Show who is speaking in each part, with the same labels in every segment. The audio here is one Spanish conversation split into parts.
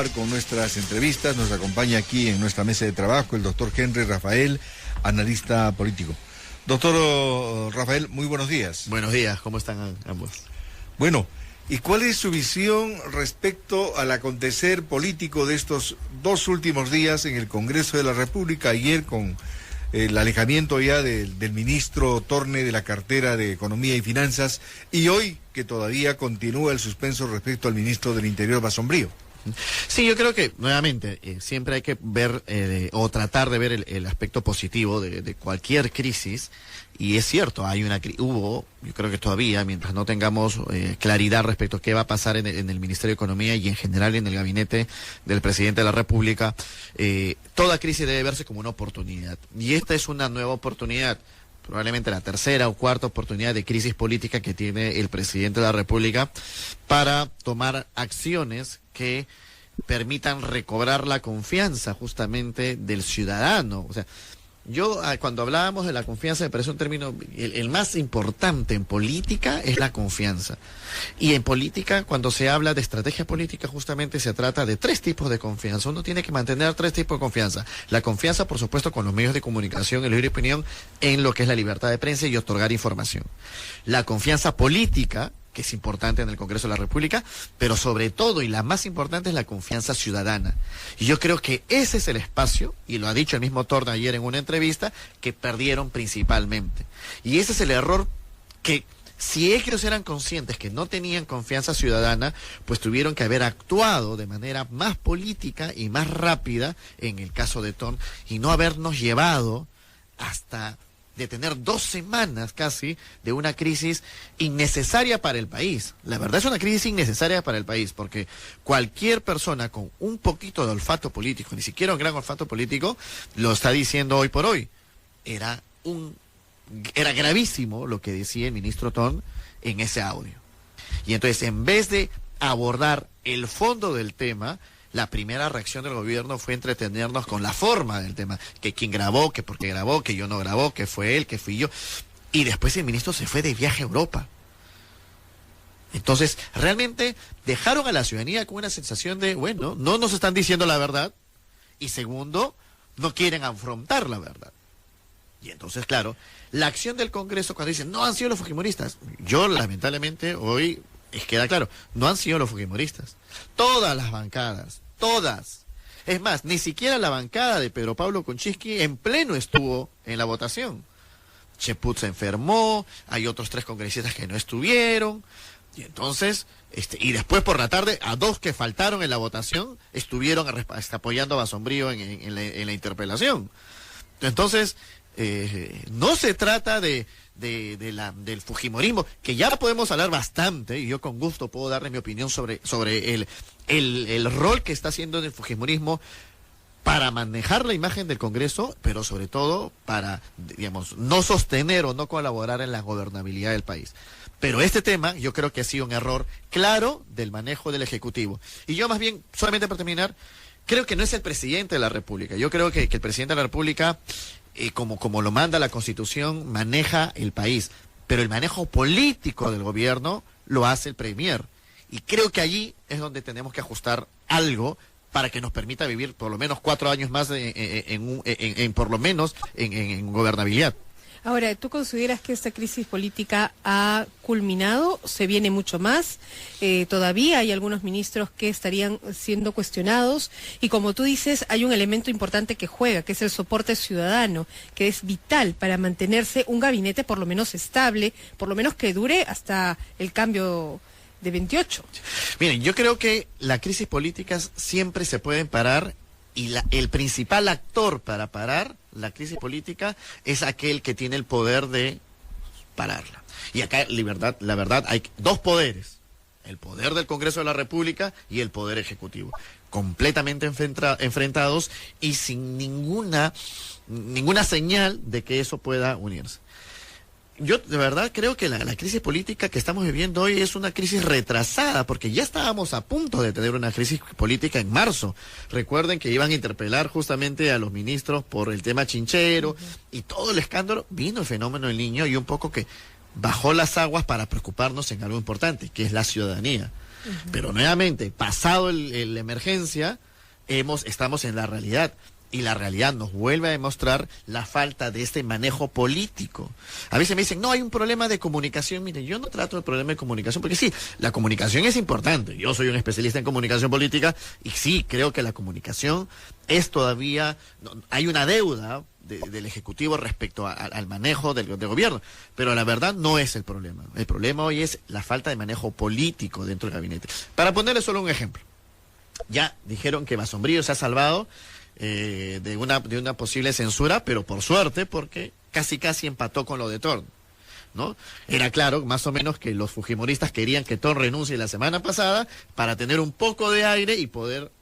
Speaker 1: Con nuestras entrevistas nos acompaña aquí en nuestra mesa de trabajo el doctor Henry Rafael, analista político. Doctor Rafael, muy buenos días.
Speaker 2: Buenos días, ¿cómo están ambos?
Speaker 1: Bueno, ¿y cuál es su visión respecto al acontecer político de estos dos últimos días en el Congreso de la República? Ayer con el alejamiento ya del ministro Torne de la cartera de Economía y Finanzas, y hoy que todavía continúa el suspenso respecto al ministro del Interior, Basombrío.
Speaker 2: Sí, yo creo que, nuevamente, siempre hay que ver o tratar de ver el aspecto positivo de cualquier crisis, y es cierto, yo creo que todavía, mientras no tengamos claridad respecto a qué va a pasar en el Ministerio de Economía y en general en el gabinete del presidente de la República, toda crisis debe verse como una oportunidad, y esta es una nueva oportunidad. Probablemente la tercera o cuarta oportunidad de crisis política que tiene el presidente de la República para tomar acciones que permitan recobrar la confianza justamente del ciudadano. O sea, yo cuando hablábamos de la confianza me parece un término, el más importante en política es la confianza. Y en política, cuando se habla de estrategia política, justamente se trata de tres tipos de confianza. Uno tiene que mantener tres tipos de confianza. La confianza, por supuesto, con los medios de comunicación, el libre opinión, en lo que es la libertad de prensa y otorgar información. La confianza política, que es importante en el Congreso de la República, pero sobre todo, y la más importante, es la confianza ciudadana. Y yo creo que ese es el espacio, y lo ha dicho el mismo Torne ayer en una entrevista, que perdieron principalmente. Y ese es el error que, si ellos eran conscientes que no tenían confianza ciudadana, pues tuvieron que haber actuado de manera más política y más rápida en el caso de Torne, y no habernos llevado hasta de tener 2 semanas casi de una crisis innecesaria para el país. La verdad es una crisis innecesaria para el país, porque cualquier persona con un poquito de olfato político, ni siquiera un gran olfato político, lo está diciendo hoy por hoy. Era gravísimo lo que decía el ministro Torne en ese audio. Y entonces, en vez de abordar el fondo del tema, la primera reacción del gobierno fue entretenernos con la forma del tema, que quién grabó, que por qué grabó, que yo no grabó, que fue él, que fui yo, y después el ministro se fue de viaje a Europa. Entonces, realmente dejaron a la ciudadanía con una sensación de, bueno, no nos están diciendo la verdad, y segundo, no quieren afrontar la verdad. Y entonces, claro, la acción del Congreso cuando dicen, no han sido los fujimoristas, yo lamentablemente hoy queda claro, no han sido los fujimoristas. Todas las bancadas, todas. Es más, ni siquiera la bancada de Pedro Pablo Kuczynski en pleno estuvo en la votación. Cheput se enfermó, hay otros 3 congresistas que no estuvieron, y entonces, y después por la tarde, a 2 que faltaron en la votación, estuvieron apoyando a Basombrío en la interpelación. Entonces, no se trata del fujimorismo, que ya podemos hablar bastante, y yo con gusto puedo darle mi opinión sobre el rol que está haciendo el fujimorismo para manejar la imagen del Congreso, pero sobre todo para, digamos, no sostener o no colaborar en la gobernabilidad del país. Pero este tema yo creo que ha sido un error claro del manejo del Ejecutivo. Y yo más bien, solamente para terminar, creo que no es el presidente de la República. Yo creo que el presidente de la República, como lo manda la Constitución, maneja el país, pero el manejo político del gobierno lo hace el Premier, y creo que allí es donde tenemos que ajustar algo para que nos permita vivir por lo menos 4 años más por lo menos en gobernabilidad.
Speaker 3: Ahora, ¿tú consideras que esta crisis política ha culminado? ¿Se viene mucho más? Todavía hay algunos ministros que estarían siendo cuestionados, y como tú dices, hay un elemento importante que juega, que es el soporte ciudadano, que es vital para mantenerse un gabinete por lo menos estable, por lo menos que dure hasta el cambio de 28.
Speaker 2: Miren, yo creo que las crisis políticas siempre se pueden parar, y el principal actor para parar la crisis política es aquel que tiene el poder de pararla. Y acá, la verdad, hay 2 poderes: el poder del Congreso de la República y el poder ejecutivo, completamente enfrentados y sin ninguna señal de que eso pueda unirse. Yo de verdad creo que la crisis política que estamos viviendo hoy es una crisis retrasada, porque ya estábamos a punto de tener una crisis política en marzo. Recuerden que iban a interpelar justamente a los ministros por el tema Chinchero, y todo el escándalo. Vino el fenómeno del Niño y un poco que bajó las aguas para preocuparnos en algo importante, que es la ciudadanía. Pero nuevamente, pasado la emergencia, estamos en la realidad. Y la realidad nos vuelve a demostrar la falta de este manejo político. A veces me dicen, no, hay un problema de comunicación. Mire, yo no trato el problema de comunicación, porque sí, la comunicación es importante. Yo soy un especialista en comunicación política y sí, creo que la comunicación es todavía, hay una deuda del Ejecutivo respecto al manejo del gobierno. Pero la verdad no es el problema. El problema hoy es la falta de manejo político dentro del gabinete. Para ponerle solo un ejemplo. Ya dijeron que Basombrío se ha salvado de una posible censura, pero por suerte, porque casi empató con lo de Thorne, ¿no? Era claro, más o menos, que los fujimoristas querían que Thorne renuncie la semana pasada para tener un poco de aire y poder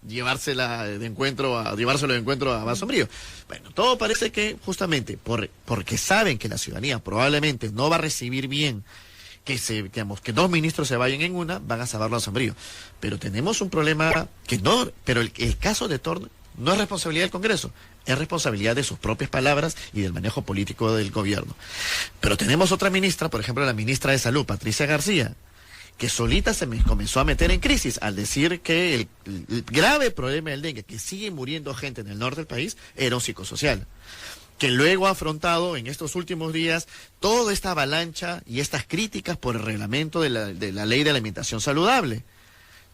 Speaker 2: llevárselo de encuentro a Basombrío. Bueno, todo parece que justamente porque saben que la ciudadanía probablemente no va a recibir bien que dos ministros se vayan en una, van a salvarlo a Basombrío. Pero tenemos un problema pero el caso de Thorne no es responsabilidad del Congreso, es responsabilidad de sus propias palabras y del manejo político del gobierno. Pero tenemos otra ministra, por ejemplo, la ministra de Salud, Patricia García, que solita comenzó a meter en crisis al decir que el grave problema del dengue, que sigue muriendo gente en el norte del país, era un psicosocial. Que luego ha afrontado en estos últimos días toda esta avalancha y estas críticas por el reglamento de la ley de alimentación saludable,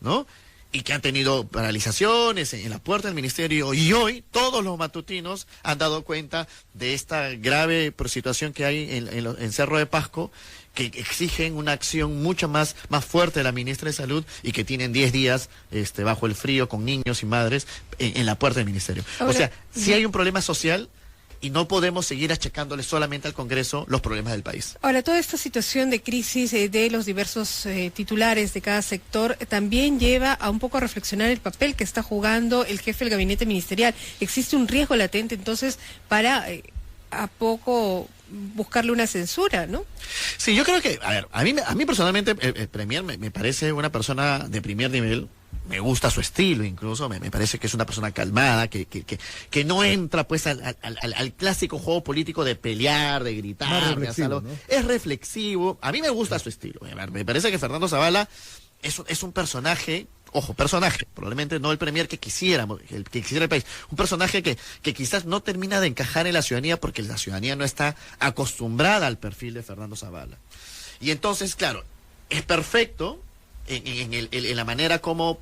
Speaker 2: ¿no? Y que han tenido paralizaciones en la puerta del ministerio, y hoy todos los matutinos han dado cuenta de esta grave situación que hay en Cerro de Pasco, que exigen una acción mucho más fuerte de la ministra de Salud y que tienen 10 días bajo el frío con niños y madres en la puerta del ministerio. Ahora, o sea, sí hay un problema social y no podemos seguir achacándole solamente al Congreso los problemas del país.
Speaker 3: Ahora, toda esta situación de crisis de los diversos titulares de cada sector también lleva a un poco a reflexionar el papel que está jugando el jefe del gabinete ministerial. Existe un riesgo latente, entonces, para a poco buscarle una censura, ¿no?
Speaker 2: Sí, yo creo que, a mí personalmente el Premier me parece una persona de primer nivel. Me gusta su estilo, incluso me parece que es una persona calmada, que no entra pues al clásico juego político de pelear, de gritar, de hacerlo. ¿No? Es reflexivo. A mí me gusta su estilo. Me parece que Fernando Zavala es un personaje, probablemente no el premier que quisiera el país, un personaje que quizás no termina de encajar en la ciudadanía porque la ciudadanía no está acostumbrada al perfil de Fernando Zavala. Y entonces, claro, es perfecto en la manera como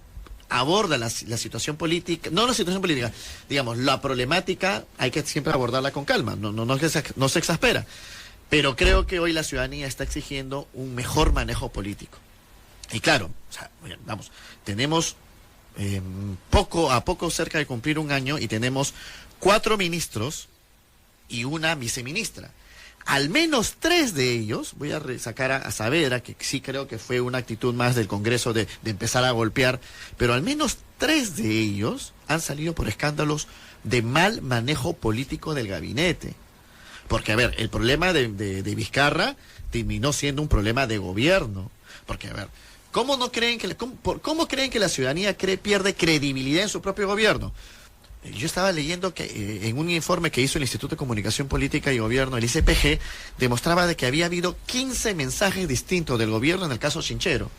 Speaker 2: aborda la situación política, no la situación política, digamos, la problemática hay que siempre abordarla con calma, no se exaspera, pero creo que hoy la ciudadanía está exigiendo un mejor manejo político. Y claro, o sea, tenemos poco cerca de cumplir un año y tenemos 4 ministros y una viceministra. Al menos 3 de ellos, voy a sacar a Saavedra, que sí creo que fue una actitud más del Congreso de empezar a golpear, pero al menos 3 de ellos han salido por escándalos de mal manejo político del gabinete. Porque, el problema de Vizcarra terminó siendo un problema de gobierno. Porque, ¿cómo creen que la ciudadanía pierde credibilidad en su propio gobierno? Yo estaba leyendo que en un informe que hizo el Instituto de Comunicación Política y Gobierno, el ICPG, demostraba de que había habido 15 mensajes distintos del gobierno en el caso Chinchero.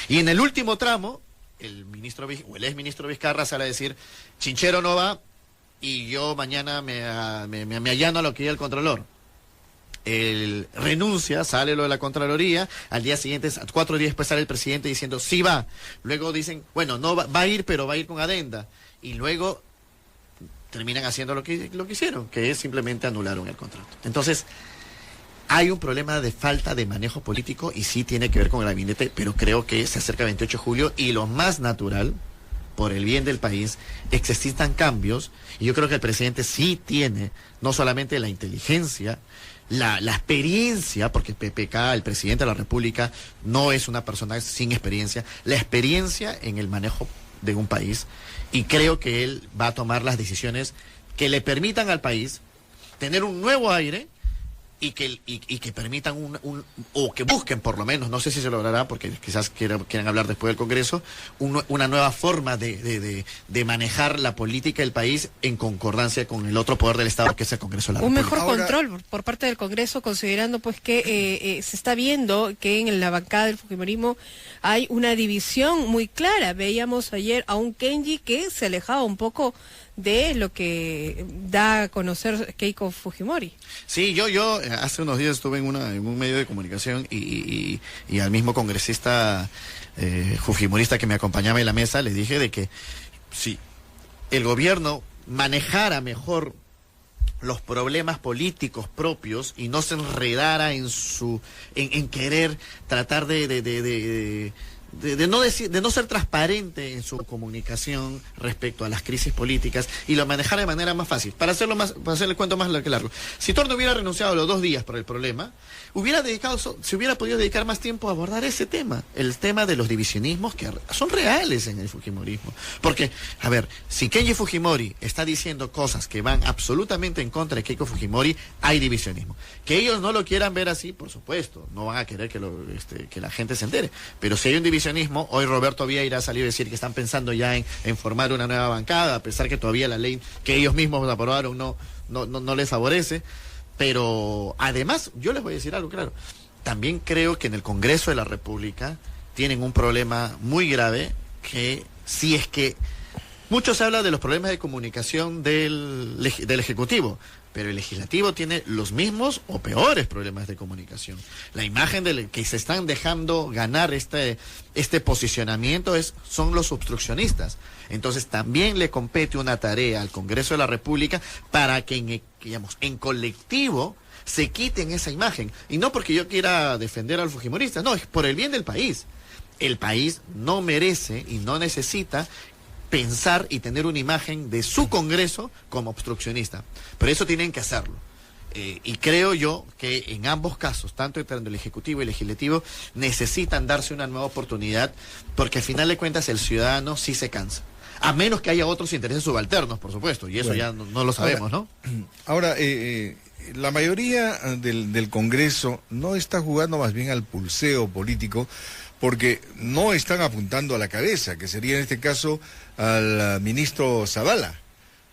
Speaker 2: Y en el último tramo, el exministro Vizcarra sale a decir, Chinchero no va y yo mañana me allano a lo que diga el Contralor. Él renuncia, sale lo de la Contraloría, al día siguiente, 4 días después sale el presidente diciendo, sí va. Luego dicen, bueno, no va a ir, pero va a ir con adenda. Y luego terminan haciendo lo que hicieron, que es simplemente anularon el contrato. Entonces, hay un problema de falta de manejo político y sí tiene que ver con el gabinete, pero creo que se acerca el 28 de julio y lo más natural, por el bien del país, es que existan cambios y yo creo que el presidente sí tiene no solamente la inteligencia, la experiencia, porque el PPK, el presidente de la República, no es una persona sin experiencia, la experiencia en el manejo de un país, y creo que él va a tomar las decisiones que le permitan al país tener un nuevo aire y que permitan o que busquen por lo menos, no sé si se logrará, porque quizás quieran hablar después del Congreso, una nueva forma de manejar la política del país en concordancia con el otro poder del Estado, que es el Congreso de la República.
Speaker 3: Un mejor control por parte del Congreso, considerando pues que se está viendo que en la bancada del fujimorismo hay una división muy clara. Veíamos ayer a un Kenji que se alejaba un poco de lo que da a conocer Keiko Fujimori.
Speaker 2: Sí, yo hace unos días estuve en un medio de comunicación y al mismo congresista fujimorista que me acompañaba en la mesa le dije de que si el gobierno manejara mejor los problemas políticos propios y no se enredara en querer tratar de no ser transparente en su comunicación respecto a las crisis políticas y lo manejara de manera más fácil. Para hacer el cuento más largo. Si Torno hubiera renunciado a los 2 días por el problema, se hubiera podido dedicar más tiempo a abordar ese tema, el tema de los divisionismos que son reales en el fujimorismo. Porque, a ver, si Kenji Fujimori está diciendo cosas que van absolutamente en contra de Keiko Fujimori, hay divisionismo. Que ellos no lo quieran ver así, por supuesto, no van a querer que la gente se entere. Pero si hay un divisionismo, hoy Roberto Vieira ha salido a decir que están pensando ya en formar una nueva bancada, a pesar que todavía la ley que ellos mismos aprobaron no les favorece. Pero además, yo les voy a decir algo claro, también creo que en el Congreso de la República tienen un problema muy grave, que si es que mucho se habla de los problemas de comunicación del Ejecutivo, pero el Legislativo tiene los mismos o peores problemas de comunicación. La imagen que se están dejando ganar este posicionamiento son los obstruccionistas. Entonces también le compete una tarea al Congreso de la República para que en colectivo se quiten esa imagen. Y no porque yo quiera defender al fujimorista, no, es por el bien del país. El país no merece y no necesita pensar y tener una imagen de su Congreso como obstruccionista. Pero eso tienen que hacerlo. Y creo yo que en ambos casos, tanto entre el Ejecutivo y el Legislativo, necesitan darse una nueva oportunidad, porque al final de cuentas el ciudadano sí se cansa. A menos que haya otros intereses subalternos, por supuesto, y eso bueno, ya no lo sabemos, ¿no?
Speaker 1: Ahora, la mayoría del Congreso no está jugando más bien al pulseo político, porque no están apuntando a la cabeza, que sería en este caso al ministro Zavala,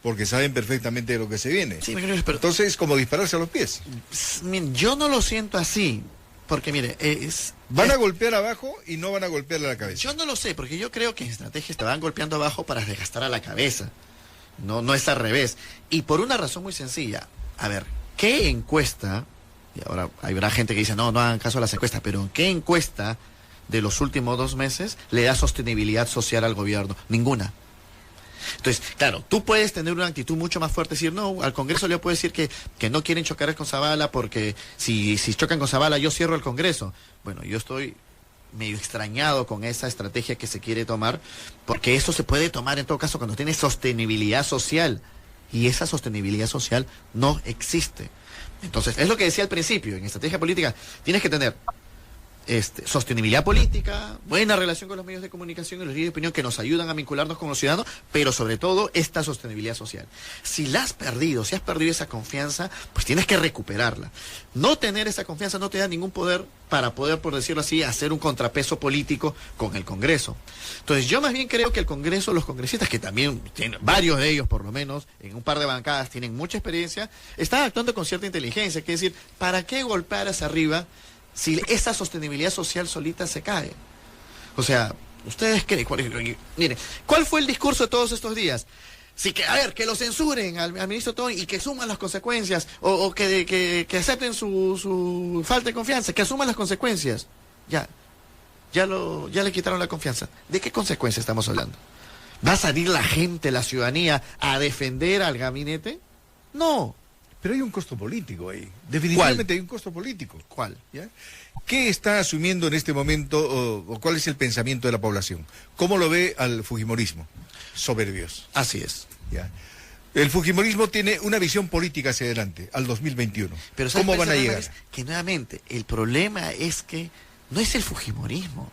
Speaker 1: porque saben perfectamente de lo que se viene. Sí, pero entonces es como dispararse a los pies.
Speaker 2: Yo no lo siento así, porque mire,
Speaker 1: van a golpear abajo y no van a golpear a la cabeza.
Speaker 2: Yo no lo sé, porque yo creo que en estrategia estaban golpeando abajo para desgastar a la cabeza. No es al revés. Y por una razón muy sencilla. A ver, ¿qué encuesta? Y ahora habrá gente que dice, no hagan caso a las encuestas, pero ¿qué encuesta de los últimos 2 meses le da sostenibilidad social al gobierno? Ninguna. Entonces, claro, tú puedes tener una actitud mucho más fuerte, decir, no, al Congreso le puedo decir que no quieren chocar con Zavala, porque si chocan con Zavala yo cierro el Congreso. Bueno, yo estoy medio extrañado con esa estrategia que se quiere tomar, porque eso se puede tomar en todo caso cuando tiene sostenibilidad social, y esa sostenibilidad social no existe. Entonces, es lo que decía al principio, en estrategia política tienes que tener sostenibilidad política, buena relación con los medios de comunicación y los líderes de opinión que nos ayudan a vincularnos con los ciudadanos, pero sobre todo esta sostenibilidad social. Si has perdido esa confianza, pues tienes que recuperarla. No tener esa confianza no te da ningún poder para poder, por decirlo así, hacer un contrapeso político con el Congreso. Entonces yo más bien creo que el Congreso, los congresistas, que también tienen, varios de ellos por lo menos, en un par de bancadas tienen mucha experiencia, están actuando con cierta inteligencia, que es decir, ¿para qué golpear hacia arriba si esa sostenibilidad social solita se cae? O sea, ¿ustedes creen? Miren, ¿cuál fue el discurso de todos estos días? Sí, que lo censuren al ministro Toño y que asuman las consecuencias, o que acepten su falta de confianza, que asuman las consecuencias. Ya le quitaron la confianza. ¿De qué consecuencias estamos hablando? ¿Va a salir la gente, la ciudadanía, a defender al gabinete? No.
Speaker 1: Pero hay un costo político ahí. Definitivamente
Speaker 2: ¿Cuál?
Speaker 1: Hay un costo político.
Speaker 2: ¿Cuál?
Speaker 1: ¿Ya? ¿Qué está asumiendo en este momento o cuál es el pensamiento de la población? ¿Cómo lo ve al fujimorismo? Soberbios.
Speaker 2: Así es.
Speaker 1: ¿Ya? El fujimorismo tiene una visión política hacia adelante, al 2021.
Speaker 2: Pero
Speaker 1: ¿cómo van a llegar?
Speaker 2: Que nuevamente, el problema es que no es el fujimorismo.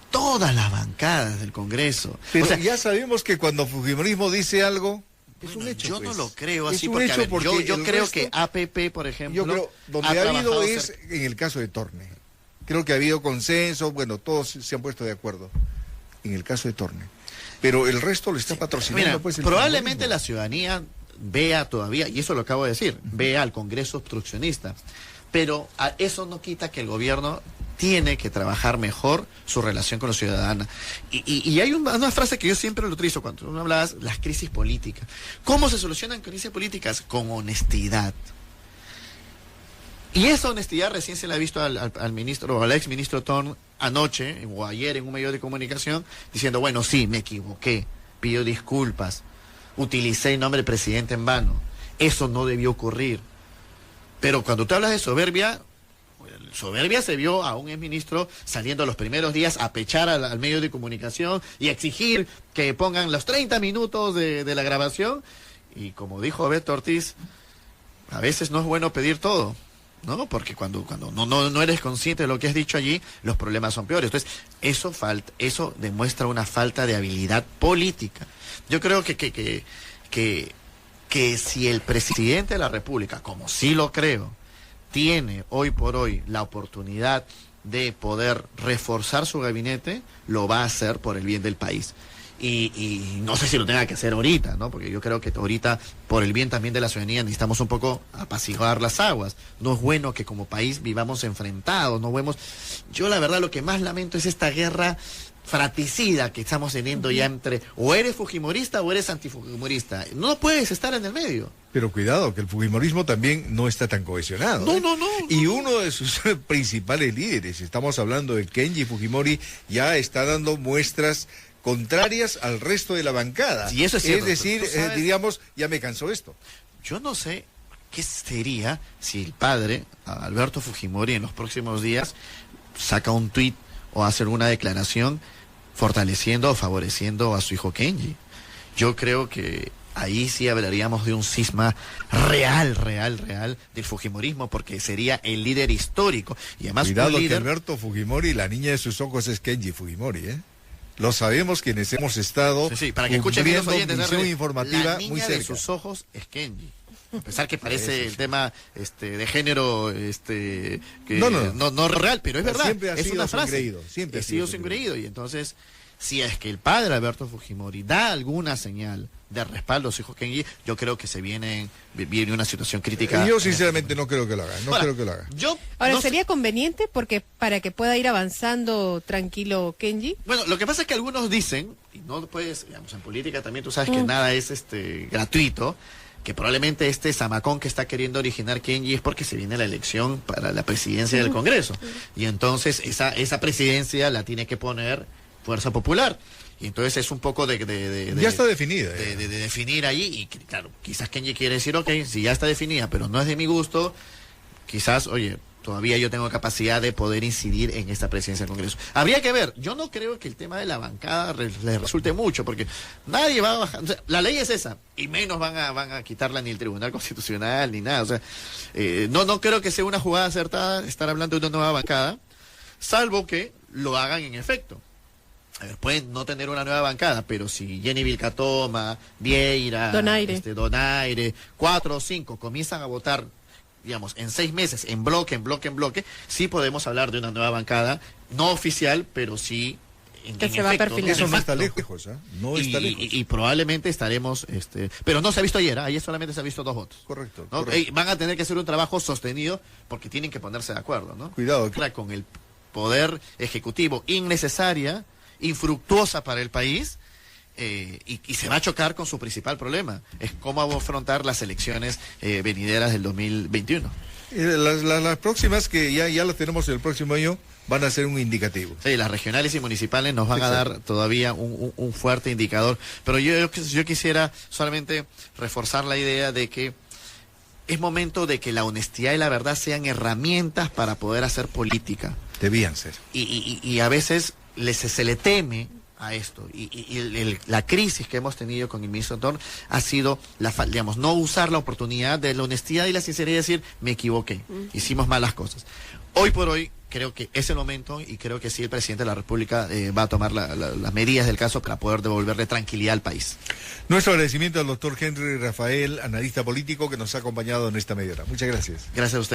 Speaker 2: Todas las bancadas del Congreso.
Speaker 1: Pero ya sabemos que cuando fujimorismo dice algo, Es un hecho.
Speaker 2: Yo
Speaker 1: pues.
Speaker 2: no lo creo
Speaker 1: Es
Speaker 2: así,
Speaker 1: un
Speaker 2: porque, a
Speaker 1: hecho
Speaker 2: ver,
Speaker 1: porque
Speaker 2: yo
Speaker 1: el
Speaker 2: creo
Speaker 1: resto-
Speaker 2: que APP, por ejemplo,
Speaker 1: Yo creo, donde
Speaker 2: ha
Speaker 1: ha habido
Speaker 2: trabajado
Speaker 1: es en el caso de Torne. Creo que ha habido consenso, bueno, todos se han puesto de acuerdo en el caso de Torne. Pero el resto lo está patrocinando,
Speaker 2: Mira,
Speaker 1: pues, el
Speaker 2: probablemente
Speaker 1: fujimorismo.
Speaker 2: la ciudadanía vea todavía, y eso lo acabo de decir, vea al Congreso obstruccionista, pero eso no quita que el gobierno tiene que trabajar mejor su relación con los ciudadanos. Y hay una frase que yo siempre lo utilizo cuando uno habla de las crisis políticas. ¿Cómo se solucionan crisis políticas? Con honestidad. Y esa honestidad recién se la ha visto al ministro, o al ex ministro Thorne anoche o ayer en un medio de comunicación, diciendo, bueno, sí, me equivoqué, pido disculpas, utilicé el nombre del presidente en vano, eso no debió ocurrir. Pero cuando tú hablas de soberbia se vio a un exministro saliendo los primeros días a pechar al medio de comunicación y a exigir que pongan los 30 minutos de la grabación. Y como dijo Beto Ortiz, a veces no es bueno pedir todo, ¿no? Porque cuando no eres consciente de lo que has dicho allí, los problemas son peores. Entonces, eso demuestra una falta de habilidad política. Yo creo que si el presidente de la República, como sí lo creo, tiene hoy por hoy la oportunidad de poder reforzar su gabinete, lo va a hacer por el bien del país. Y no sé si lo tenga que hacer ahorita, ¿no? Porque yo creo que ahorita, por el bien también de la ciudadanía, necesitamos un poco apaciguar las aguas. No es bueno que como país vivamos enfrentados, no vemos... Yo la verdad lo que más lamento es esta guerra fratricida que estamos teniendo ya entre o eres fujimorista o eres antifujimorista. No puedes estar en el medio.
Speaker 1: Pero cuidado, que el fujimorismo también no está tan cohesionado.
Speaker 2: No.
Speaker 1: Y uno de sus principales líderes, estamos hablando de Kenji Fujimori, ya está dando muestras contrarias al resto de la bancada.
Speaker 2: Sí, eso es cierto.
Speaker 1: Es decir,
Speaker 2: Tú sabes-
Speaker 1: diríamos, ya me cansó esto.
Speaker 2: Yo no sé qué sería si el padre, Alberto Fujimori, en los próximos días saca un tuit o hace alguna declaración fortaleciendo o favoreciendo a su hijo Kenji. Yo creo que ahí sí hablaríamos de un cisma real del fujimorismo, porque sería el líder histórico. Y además
Speaker 1: Cuidado
Speaker 2: un
Speaker 1: que
Speaker 2: líder...
Speaker 1: Alberto Fujimori, la niña de sus ojos es Kenji Fujimori, ¿eh? Lo sabemos quienes hemos estado
Speaker 2: Sí, para que escuchen bien los
Speaker 1: cubriendo
Speaker 2: oyentes,
Speaker 1: misión
Speaker 2: la
Speaker 1: informativa
Speaker 2: niña
Speaker 1: muy
Speaker 2: de
Speaker 1: cerca.
Speaker 2: sus ojos es Kenji. A pesar que parece
Speaker 1: Eso
Speaker 2: el
Speaker 1: sí.
Speaker 2: tema de género que
Speaker 1: No.
Speaker 2: real, pero es verdad.
Speaker 1: Siempre ha
Speaker 2: es
Speaker 1: sido
Speaker 2: una
Speaker 1: su
Speaker 2: frase.
Speaker 1: engreído, siempre
Speaker 2: ha
Speaker 1: ha
Speaker 2: sido
Speaker 1: sido
Speaker 2: su
Speaker 1: su
Speaker 2: engreído. Y entonces, si es que el padre Alberto Fujimori da alguna señal de respaldo a su hijo Kenji, yo creo que viene una situación crítica.
Speaker 1: Y yo sinceramente no creo que lo haga,
Speaker 2: Ahora,
Speaker 1: creo que lo haga.
Speaker 2: Yo
Speaker 3: Ahora,
Speaker 2: no sé-
Speaker 3: ¿sería conveniente porque para que pueda ir avanzando tranquilo Kenji?
Speaker 2: Bueno, lo que pasa es que algunos dicen, y no puedes, digamos, en política también tú sabes que nada es gratuito, que probablemente este zamacón que está queriendo originar Kenji es porque se viene la elección para la presidencia del Congreso. Y entonces esa presidencia la tiene que poner Fuerza Popular. Y entonces es un poco
Speaker 1: Ya está definida.
Speaker 2: de definir allí. Y claro, quizás Kenji quiere decir, ok, si ya está definida, pero no es de mi gusto, quizás, oye, todavía yo tengo capacidad de poder incidir en esta presidencia del Congreso. Habría que ver, yo no creo que el tema de la bancada le resulte mucho, porque nadie va a bajar, o sea, la ley es esa, y menos van a quitarla ni el Tribunal Constitucional ni nada, o sea, no creo que sea una jugada acertada estar hablando de una nueva bancada, salvo que lo hagan en efecto. A ver, pueden no tener una nueva bancada, pero si Jenny Vilcatoma, Vieira, Donaire, 4 o 5 comienzan a votar, digamos, en 6 meses, en bloque, sí podemos hablar de una nueva bancada, no oficial, pero sí
Speaker 3: Que se va perfilando.
Speaker 1: Eso no
Speaker 2: de
Speaker 1: está
Speaker 2: facto.
Speaker 1: lejos, ¿eh? No está lejos.
Speaker 2: Y probablemente estaremos, pero no se ha visto ayer, ayer solamente se ha visto 2 votos.
Speaker 1: Correcto.
Speaker 2: ¿No?
Speaker 1: correcto.
Speaker 2: Van a tener que hacer un trabajo sostenido porque tienen que ponerse de acuerdo, ¿no?
Speaker 1: Cuidado.
Speaker 2: Con el poder ejecutivo innecesaria, infructuosa para el país, y se va a chocar con su principal problema, es cómo va a afrontar las elecciones venideras del 2021.
Speaker 1: Las próximas, que ya las tenemos el próximo año, van a ser un indicativo.
Speaker 2: Sí, las regionales y municipales nos van a
Speaker 1: Exacto.
Speaker 2: dar todavía un fuerte indicador, pero yo quisiera solamente reforzar la idea de que es momento de que la honestidad y la verdad sean herramientas para poder hacer política.
Speaker 1: Debían ser.
Speaker 2: Y a veces se le teme a esto. La crisis que hemos tenido con el ministro Thor ha sido, digamos, no usar la oportunidad de la honestidad y la sinceridad de decir, me equivoqué, hicimos malas cosas. Hoy por hoy, creo que es el momento y creo que sí el presidente de la República va a tomar las medidas del caso para poder devolverle tranquilidad al país.
Speaker 1: Nuestro agradecimiento al doctor Henry Rafael, analista político, que nos ha acompañado en esta media hora. Muchas gracias.
Speaker 2: Gracias a usted.